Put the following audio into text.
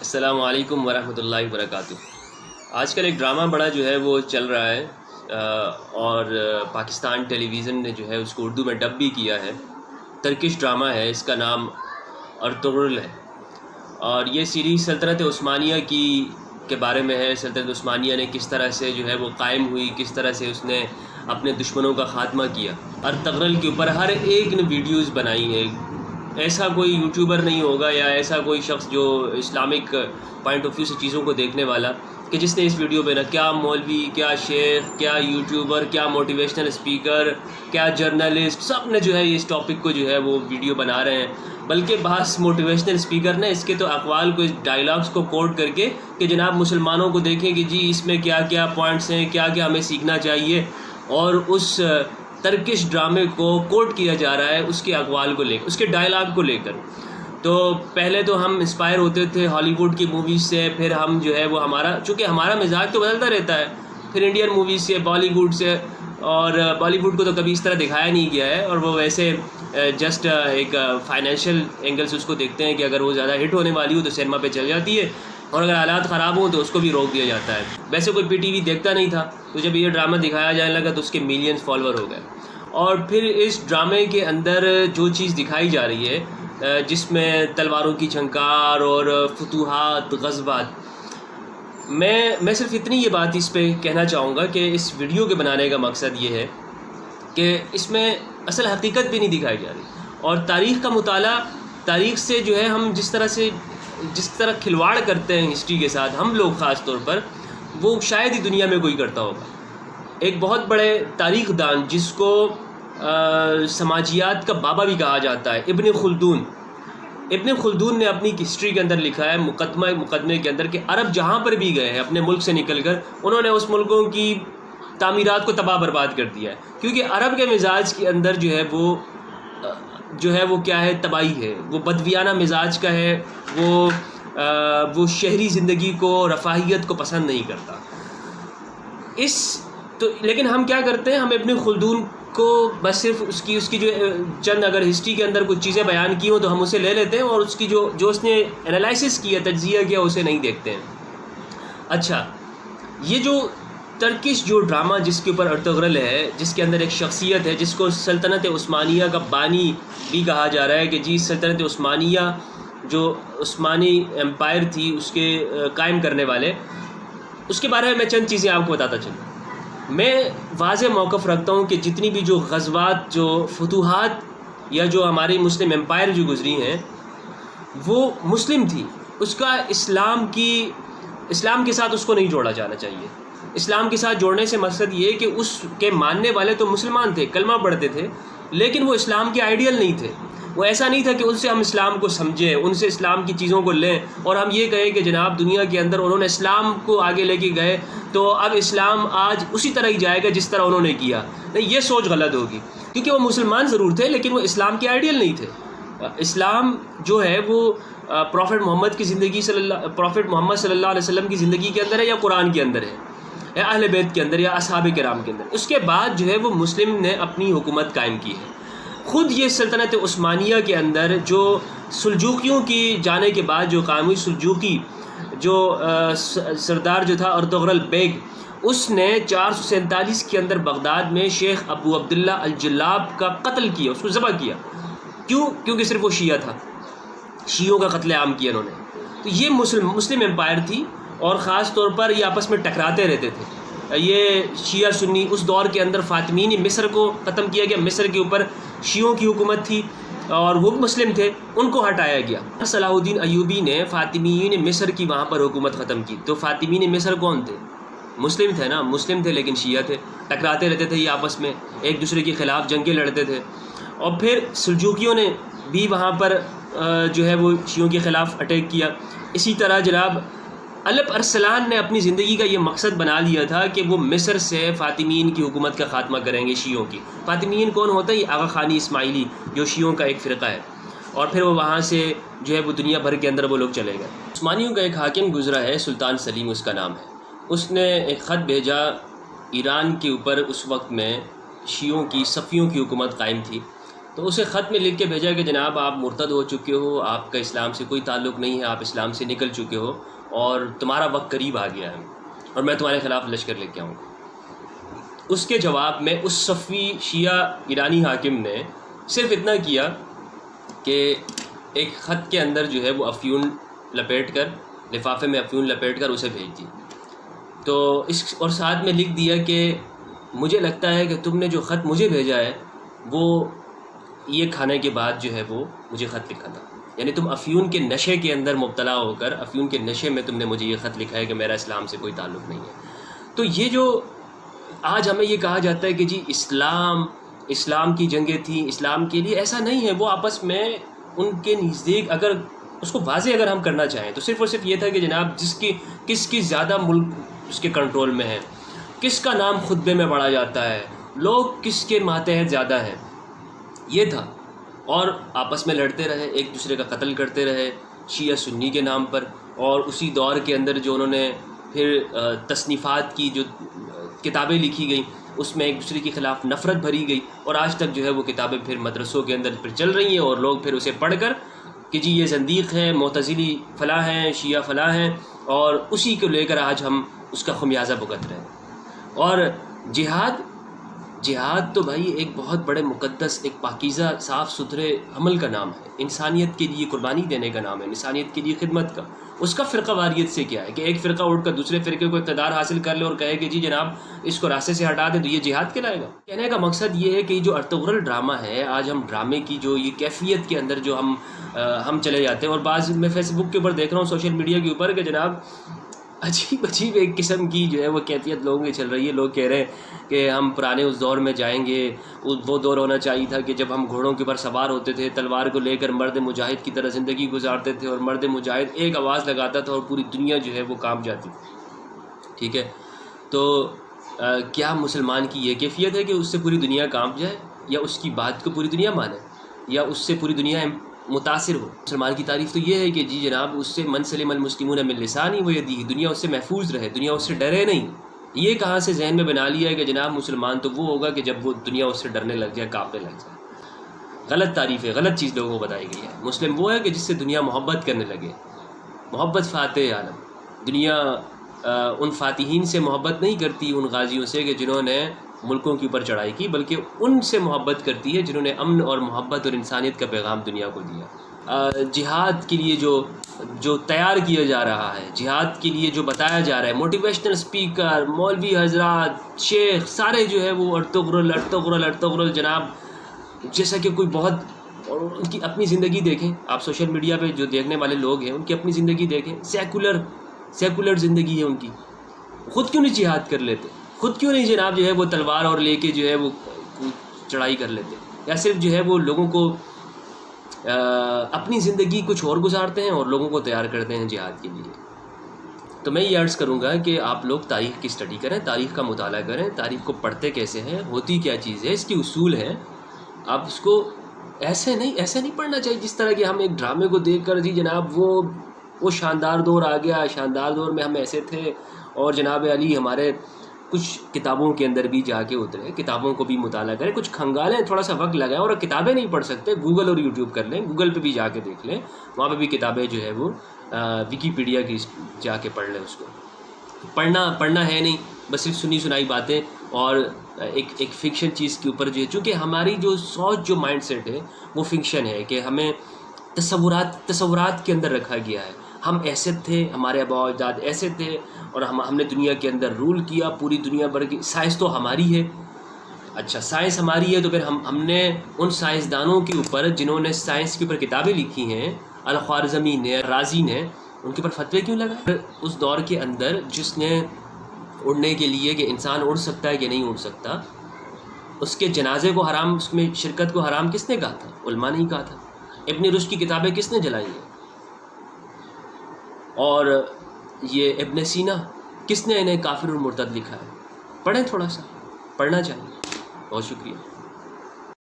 السلام علیکم ورحمۃ اللہ وبرکاتہ۔ آج کل ایک ڈرامہ بڑا جو ہے وہ چل رہا ہے اور پاکستان ٹیلی ویژن نے جو ہے اس کو اردو میں ڈب بھی کیا ہے۔ ترکش ڈرامہ ہے، اس کا نام ارطغرل ہے اور یہ سیریز سلطنت عثمانیہ کے بارے میں ہے۔ سلطنت عثمانیہ نے کس طرح سے جو ہے وہ قائم ہوئی، کس طرح سے اس نے اپنے دشمنوں کا خاتمہ کیا۔ ارطغرل کے اوپر ہر ایک نے ویڈیوز بنائی ہیں۔ ایسا کوئی یوٹیوبر نہیں ہوگا یا ایسا کوئی شخص جو اسلامک پوائنٹ آف ویو سے چیزوں کو دیکھنے والا کہ جس نے اس ویڈیو پہ نہ کیا مولوی، کیا شیخ، کیا یوٹیوبر، کیا موٹیویشنل اسپیکر، کیا جرنلسٹ، سب نے جو ہے اس ٹاپک کو جو ہے وہ ویڈیو بنا رہے ہیں۔ بلکہ بعض موٹیویشنل اسپیکر نے اس کے تو اقوال کو، اس ڈائلاگس کو کوٹ کر کے کہ جناب مسلمانوں کو دیکھیں کہ جی اس میں کیا کیا پوائنٹس ہیں، کیا کیا ہمیں سیکھنا چاہیے، اور اس ترکش ڈرامے کو کوٹ کیا جا رہا ہے اس کے اقوال کو لے کر، اس کے ڈائلاگ کو لے کر۔ تو پہلے تو ہم انسپائر ہوتے تھے ہالی ووڈ کی موویز سے، پھر ہم جو ہے وہ چونکہ ہمارا مزاج تو بدلتا رہتا ہے، پھر انڈین موویز سے، بالی ووڈ سے، اور بالی ووڈ کو تو کبھی اس طرح دکھایا نہیں گیا ہے، اور وہ ویسے جسٹ ایک فائنینشیل اینگل سے اس کو دیکھتے ہیں کہ اگر وہ زیادہ ہٹ ہونے والی ہو تو سینما پہ چل جاتی ہے، اور اگر حالات خراب ہوں تو اس کو بھی روک دیا جاتا ہے۔ ویسے کوئی پی ٹی وی دیکھتا نہیں تھا، تو جب یہ ڈرامہ دکھایا جانے لگا تو اس کے ملینز فالوور ہو گئے۔ اور پھر اس ڈرامے کے اندر جو چیز دکھائی جا رہی ہے جس میں تلواروں کی جھنکار اور فتوحات، غزوات، میں صرف اتنی یہ بات اس پہ کہنا چاہوں گا کہ اس ویڈیو کے بنانے کا مقصد یہ ہے کہ اس میں اصل حقیقت بھی نہیں دکھائی جا رہی، اور تاریخ کا مطالعہ، تاریخ سے جو ہے ہم جس طرح کھلواڑ کرتے ہیں ہسٹری کے ساتھ، ہم لوگ خاص طور پر، وہ شاید ہی دنیا میں کوئی کرتا ہوگا۔ ایک بہت بڑے تاریخ دان جس کو سماجیات کا بابا بھی کہا جاتا ہے، ابن خلدون نے اپنی ہسٹری کے اندر لکھا ہے مقدمے کے اندر کہ عرب جہاں پر بھی گئے ہیں اپنے ملک سے نکل کر، انہوں نے اس ملکوں کی تعمیرات کو تباہ برباد کر دیا ہے، کیونکہ عرب کے مزاج کے اندر جو ہے وہ کیا ہے، تباہی ہے، وہ بدویانہ مزاج کا ہے، وہ شہری زندگی کو، رفاہیت کو پسند نہیں کرتا۔ لیکن ہم کیا کرتے ہیں، ہم ابن خلدون کو بس صرف اس کی جو چند اگر ہسٹری کے اندر کچھ چیزیں بیان کی ہوں تو ہم اسے لے لیتے ہیں، اور اس کی جو اس نے انالائسس کیا، تجزیہ کیا، اسے نہیں دیکھتے ہیں۔ اچھا، یہ جو ترکش جو ڈرامہ جس کے اوپر ارطغرل ہے، جس کے اندر ایک شخصیت ہے جس کو سلطنت عثمانیہ کا بانی بھی کہا جا رہا ہے کہ جی سلطنت عثمانیہ جو عثمانی امپائر تھی اس کے قائم کرنے والے، اس کے بارے میں چند چیزیں آپ کو بتاتا چلوں۔ میں واضح موقف رکھتا ہوں کہ جتنی بھی جو غزوات، جو فتوحات یا جو ہماری مسلم امپائر جو گزری ہیں وہ مسلم تھی، اس کا اسلام کے ساتھ اس کو نہیں جوڑا جانا چاہیے۔ اسلام کے ساتھ جوڑنے سے مقصد یہ کہ اس کے ماننے والے تو مسلمان تھے، کلمہ پڑھتے تھے، لیکن وہ اسلام کے آئیڈیل نہیں تھے۔ وہ ایسا نہیں تھا کہ ان سے ہم اسلام کو سمجھیں، ان سے اسلام کی چیزوں کو لیں اور ہم یہ کہیں کہ جناب دنیا کے اندر انہوں نے اسلام کو آگے لے کے گئے تو اب اسلام آج اسی طرح ہی جائے گا جس طرح انہوں نے کیا۔ نہیں، یہ سوچ غلط ہوگی، کیونکہ وہ مسلمان ضرور تھے لیکن وہ اسلام کے آئیڈیل نہیں تھے۔ اسلام جو ہے وہ پروفٹ محمد صلی اللہ علیہ وسلم کی زندگی کے اندر ہے، یا قرآن کے اندر ہے، یا اہل بیت کے اندر، یا اصحاب کرام کے اندر۔ اس کے بعد جو ہے وہ مسلم نے اپنی حکومت قائم کی ہے۔ خود یہ سلطنت عثمانیہ کے اندر جو سلجوقیوں کی جانے کے بعد جو قائم ہوئی، سلجوقی جو سردار جو تھا ارطغرل بیگ، اس نے 447 کے اندر بغداد میں شیخ ابو عبداللہ الجلاب کا قتل کیا، اس کو ذبح کیا۔ کیونکہ صرف وہ شیعہ تھا، شیعوں کا قتل عام کیا انہوں نے۔ تو یہ مسلم امپائر تھی، اور خاص طور پر یہ آپس میں ٹکراتے رہتے تھے۔ یہ شیعہ سنی، اس دور کے اندر فاطمیین مصر کو ختم کیا گیا، مصر کے اوپر شیعوں کی حکومت تھی اور وہ مسلم تھے، ان کو ہٹایا گیا۔ صلاح الدین ایوبی نے فاطمیین مصر کی وہاں پر حکومت ختم کی۔ تو فاطمیین مصر کون تھے؟ مسلم تھے نا، مسلم تھے لیکن شیعہ تھے، ٹکراتے رہتے تھے، یہ آپس میں ایک دوسرے کے خلاف جنگیں لڑتے تھے۔ اور پھر سلجوکیوں نے بھی وہاں پر جو ہے وہ شیعوں کے خلاف اٹیک کیا۔ اسی طرح جناب الپ ارسلان نے اپنی زندگی کا یہ مقصد بنا لیا تھا کہ وہ مصر سے فاطمیین کی حکومت کا خاتمہ کریں گے، شیعوں کی۔ فاطمیین کون ہوتا ہے؟ یہ آغا خانی اسماعیلی جو شیعوں کا ایک فرقہ ہے، اور پھر وہ وہاں سے جو ہے وہ دنیا بھر کے اندر وہ لوگ چلے گئے۔ عثمانیوں کا ایک حاکم گزرا ہے، سلطان سلیم اس کا نام ہے۔ اس نے ایک خط بھیجا ایران کے اوپر، اس وقت میں شیعوں کی، صفیوں کی حکومت قائم تھی، تو اسے خط میں لکھ کے بھیجا کہ جناب آپ مرتد ہو چکے ہو، آپ کا اسلام سے کوئی تعلق نہیں ہے، آپ اسلام سے نکل چکے ہو اور تمہارا وقت قریب آ گیا ہے اور میں تمہارے خلاف لشکر لے کے آؤں گا۔ اس کے جواب میں اس صفی شیعہ ایرانی حاکم نے صرف اتنا کیا کہ ایک خط کے اندر جو ہے وہ افیون لپیٹ کر، لفافے میں افیون لپیٹ کر اسے بھیج دی، تو اس اور ساتھ میں لکھ دیا کہ مجھے لگتا ہے کہ تم نے جو خط مجھے بھیجا ہے وہ یہ کھانے کے بعد جو ہے وہ مجھے خط لکھا تھا، یعنی تم افیون کے نشے کے اندر مبتلا ہو کر، افیون کے نشے میں تم نے مجھے یہ خط لکھا ہے کہ میرا اسلام سے کوئی تعلق نہیں ہے۔ تو یہ جو آج ہمیں یہ کہا جاتا ہے کہ جی اسلام کی جنگیں تھیں، اسلام کے لیے، ایسا نہیں ہے۔ وہ آپس میں ان کے نزدیک اگر اس کو واضح اگر ہم کرنا چاہیں تو صرف اور صرف یہ تھا کہ جناب کس کی زیادہ ملک اس کے کنٹرول میں ہے، کس کا نام خطبے میں پڑھا جاتا ہے، لوگ کس کے ماتحت زیادہ ہیں، یہ تھا۔ اور آپس میں لڑتے رہے، ایک دوسرے کا قتل کرتے رہے شیعہ سنی کے نام پر، اور اسی دور کے اندر جو انہوں نے پھر تصنیفات کی جو کتابیں لکھی گئیں اس میں ایک دوسرے کے خلاف نفرت بھری گئی، اور آج تک جو ہے وہ کتابیں پھر مدرسوں کے اندر پھر چل رہی ہیں، اور لوگ پھر اسے پڑھ کر کہ جی یہ زندیق ہیں، معتزلی فلاں ہیں، شیعہ فلاں ہیں، اور اسی کو لے کر آج ہم اس کا خمیازہ بھگت رہے ہیں۔ اور جہاد تو بھائی ایک بہت بڑے مقدس، ایک پاکیزہ صاف ستھرے عمل کا نام ہے، انسانیت کے لیے قربانی دینے کا نام ہے، انسانیت کے لیے خدمت کا۔ اس کا فرقہ واریت سے کیا ہے کہ ایک فرقہ اٹھ کر دوسرے فرقے کو اقتدار حاصل کر لے اور کہے کہ جی جناب اس کو راستے سے ہٹا دیں تو یہ جہاد کہلائے گا؟ کہنے کا مقصد یہ ہے کہ جو ارطغرل ڈرامہ ہے، آج ہم ڈرامے کی جو یہ کیفیت کے اندر جو ہم چلے جاتے ہیں، اور بعض میں فیس بک کے اوپر دیکھ رہا ہوں، سوشل میڈیا کے اوپر، کہ جناب عجیب ایک قسم کی جو ہے وہ کیفیت لوگوں کی چل رہی ہے۔ لوگ کہہ رہے ہیں کہ ہم پرانے اس دور میں جائیں گے، وہ دور ہونا چاہیے تھا کہ جب ہم گھوڑوں کے اوپر سوار ہوتے تھے، تلوار کو لے کر مرد مجاہد کی طرح زندگی گزارتے تھے، اور مرد مجاہد ایک آواز لگاتا تھا اور پوری دنیا جو ہے وہ کانپ جاتی تھی۔ ٹھیک ہے، تو کیا مسلمان کی یہ کیفیت ہے کہ اس سے پوری دنیا کانپ جائے، یا اس کی بات کو پوری دنیا مانے، یا اس سے پوری دنیا متاثر ہو؟ مسلمان کی تعریف تو یہ ہے کہ جی جناب اس سے من سلم المسلمون من لسانہ و یدہ، دنیا اس سے محفوظ رہے، دنیا اس سے ڈرے نہیں۔ یہ کہاں سے ذہن میں بنا لیا ہے کہ جناب مسلمان تو وہ ہوگا کہ جب وہ دنیا اس سے ڈرنے لگ جائے، کانپنے لگ جائے؟ غلط تعریف ہے، غلط چیز لوگوں کو بتائی گئی ہے۔ مسلم وہ ہے کہ جس سے دنیا محبت کرنے لگے، محبت فاتح عالم۔ دنیا ان فاتحین سے محبت نہیں کرتی، ان غازیوں سے کہ جنہوں نے ملکوں کے اوپر چڑھائی کی، بلکہ ان سے محبت کرتی ہے جنہوں نے امن اور محبت اور انسانیت کا پیغام دنیا کو دیا۔ جہاد کے لیے جو تیار کیا جا رہا ہے، جہاد کے لیے جو بتایا جا رہا ہے، موٹیویشنل اسپیکر، مولوی حضرات، شیخ، سارے جو ہے وہ ارطغرل جناب، جیسا کہ کوئی بہت، اور ان کی اپنی زندگی دیکھیں آپ، سوشل میڈیا پہ جو دیکھنے والے لوگ ہیں ان کی اپنی زندگی دیکھیں، سیکولر زندگی ہے ان کی۔ خود کیوں نہیں جہاد کر لیتے؟ خود کیوں نہیں جناب جو ہے وہ تلوار اور لے کے جو ہے وہ چڑھائی کر لیتے؟ یا صرف جو ہے وہ لوگوں کو اپنی زندگی کچھ اور گزارتے ہیں اور لوگوں کو تیار کرتے ہیں جہاد کے لیے؟ تو میں یہ عرض کروں گا کہ آپ لوگ تاریخ کی اسٹڈی کریں، تاریخ کا مطالعہ کریں، تاریخ کو پڑھتے کیسے ہیں، ہوتی کیا چیز ہے، اس کی اصول ہیں۔ آپ اس کو ایسے نہیں پڑھنا چاہیے جس طرح کہ ہم ایک ڈرامے کو دیکھ کر جی جناب وہ شاندار دور آ گیا، شاندار دور میں ہم ایسے تھے، اور جناب علی ہمارے کچھ کتابوں کے اندر بھی جا کے اترے، کتابوں کو بھی مطالعہ کریں، کچھ کھنگالیں، تھوڑا سا وقت لگائیں، اور کتابیں نہیں پڑھ سکتے گوگل اور یوٹیوب کر لیں، گوگل پہ بھی جا کے دیکھ لیں، وہاں پہ بھی کتابیں جو ہے وہ ویکیپیڈیا کی جا کے پڑھ لیں۔ اس کو پڑھنا ہے نہیں، بس صرف سنی سنائی باتیں اور ایک فکشن چیز کے اوپر جو ہے، چونکہ ہماری جو سوچ، جو مائنڈ سیٹ ہے وہ فکشن ہے، کہ ہمیں تصورات کے اندر رکھا گیا ہے۔ ہم ایسے تھے، ہمارے آباء و اجداد ایسے تھے، اور ہم نے دنیا کے اندر رول کیا، پوری دنیا بھر کی سائنس تو ہماری ہے۔ اچھا سائنس ہماری ہے تو پھر ہم نے ان سائنسدانوں کے اوپر جنہوں نے سائنس کے اوپر کتابیں لکھی ہیں، الخوارزمی نے، رازی نے، ان کے اوپر فتوے کیوں لگائے؟ اس دور کے اندر جس نے اڑنے کے لیے کہ انسان اڑ سکتا ہے کہ نہیں اڑ سکتا، اس کے جنازے کو حرام، اس میں شرکت کو حرام کس نے کہا تھا؟ علماء نے ہی کہا تھا۔ ابن رشد کی کتابیں کس نے جلائی ہیں؟ اور یہ ابن سینا، کس نے انہیں کافر اور مرتد لکھا ہے؟ پڑھیں، تھوڑا سا پڑھنا چاہیے۔ بہت شکریہ۔